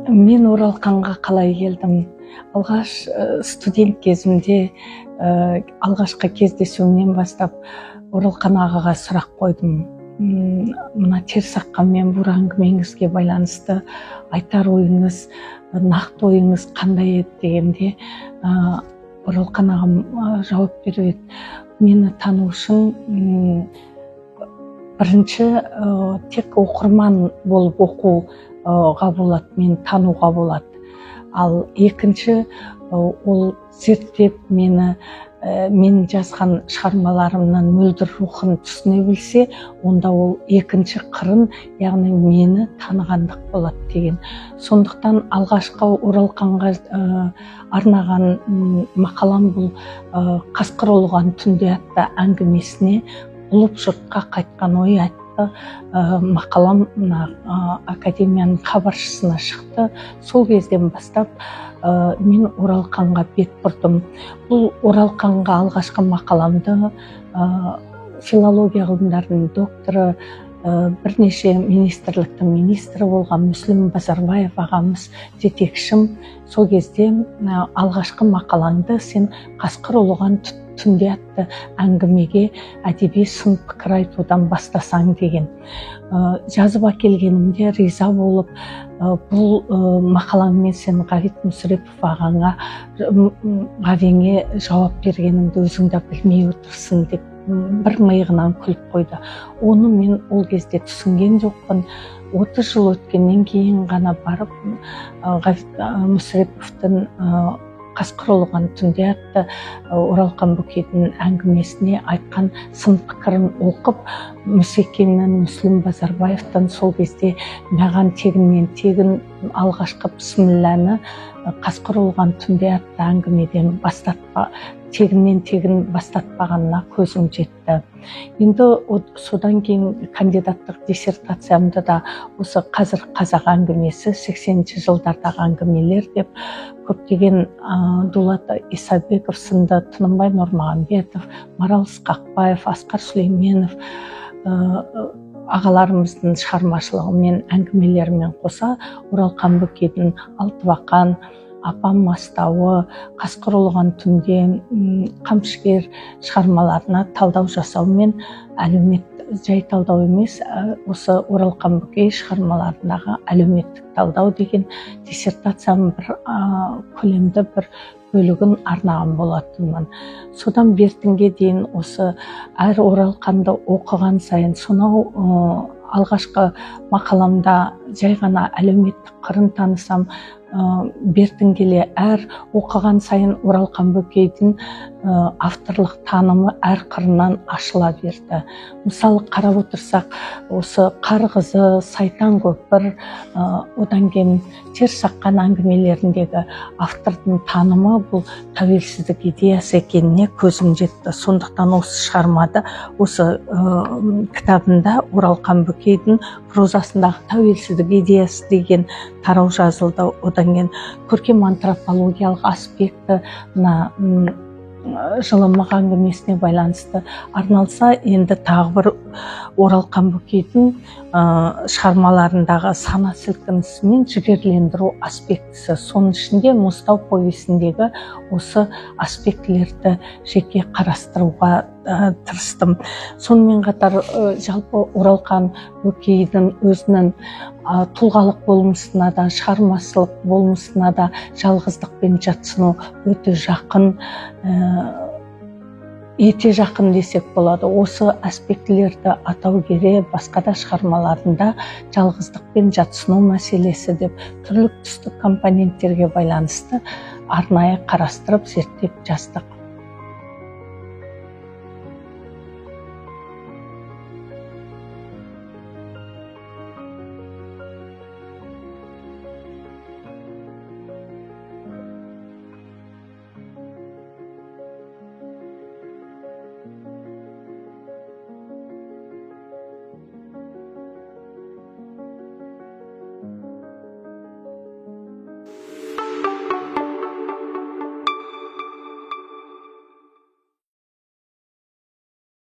Мен Оралханға қалай келдім? Алғаш студент кезімде алғашқы кездесуімнен бастап Оралхан ағаға сұрақ қойдым. Мына теріс аққанмен бұр әңгімеңізге байланысты айтар ойыңыз, нақты ойыңыз қандай еді дегенде, Оралхан ағам жауап беріп еді. Мені тану үшін бірінші тек оқырман болып оқуға болады, мені тануға болады. Ал екінші, ол зерттеп мен жазған шығармаларымнан мөлдір рухын түсіне білсе, онда ол екінші қырын, яғни мені танығандық болады деген. Сондықтан алғашқы Оралханға арнаған мақалам бұл «Қасқыр ұлыған түнде» атты әңгімесіне ұлып жұртқа қайтқан ой айтты. Мақалам академияның хабаршысына шықты. Сол кезден бастап мен Оралханға бет бұрдым. Бұл Оралханға алғашқы мақаламды филология ғылымдарының докторы, бірнеше министрліктің министрі болған Мүслім Базарбаев ағамыз жетекшім. Сол кезде алғашқы мақалаңды сен «Қасқыр ұлыған түнде» атты әңгімеге әдеби сын пікір айтудан бастасаң деген. Жазып әкелгенімде риза болып, бұл мақалаңмен сен Ғабит Мүсірепов ағаңе жауап бергеніңді өзің де білмей отырсың деп бір миығынан күліп қойды. Оны мен ол кезде түсінген жоқпын. 30 жыл өткеннен кейін ғана барып Ғабит Мүсіреповтің «Қасқыр ұлыған түнде» атты Оралхан Бөкейдің әңгімесіне айтқан сын пікірін оқып, Мүсекеңнен, Мүслім Базарбаевтан сол кезде маған тегіннен тегін алғашқы бісмілләні «Қасқыр ұлыған түнде» атты әңгімеден тегіннен тегін бастатпағанына көзім жетті. Енді содан кейін кандидаттық диссертациямды да осы қазір қазақ әңгімесі 80-ші жылдардағы әңгімелер деп көптеген Дулат Исабеков сынды, Тынымбай Нұрмағамбетов, Марал Ысқақбаев, Асқар Сүлейменов ағаларымыздың шығармашылығымен, әңгімелерімен қоса Оралхан Бөкейдің Алтыбақан, Апам мастауы, Қасқыр ұлыған түнде, Қамшыгер шығармаларына талдау жасаумен, жай талдау емес, осы Оралхан Бөкей шығармаларындағы әлеуметтік талдау деген диссертацияның бір көлемді бір бөлігін арнаған болатынмын. Содан бертінге дейін осы әр Оралханды оқыған сайын, сонау алғашқы мақаламда жай ғана әлеуметтік қырын танысам, бертін келе әр оқыған сайын Оралхан Бөкейдің авторлық танымы әр қырынан ашыла берді. Мысалы қарап отырсақ, осы Қарғызы, Сайтан көпір, одан кейін теріс аққан әңгімелеріндегі автордың танымы бұл тәуелсіздік идеясы екеніне көзім жетті. Сондықтан осы шығармада, осы кітабында Оралхан Бөкейдің прозасындағы тәуелсіздік идеясы деген тарау жазылды. Одан кейін көркем антропологиялық аспекті жылымық әңгімесіне байланысты арналса, енді тағы бір Оралхан Бөкейдің шығармаларындағы сана сілкінісі мен жігерлендіру аспектісі. Соның ішінде Мұзтау повесіндегі осы аспектілерді жеке қарастыруға тырыстым. Сонымен қатар жалпы Оралхан Бөкейдің өзінің тұлғалық болмысына да, шығармашылық болмысына да жалғыздықпен жатсыну өте жақын, ете жақын десек болады. Осы аспектілерді атау керек, басқа да шығармаларында жалғыздықпен жатсыну мәселесі деп түрлі түстік компоненттерге байланысты арнайы қарастырып зерттеп жаздық.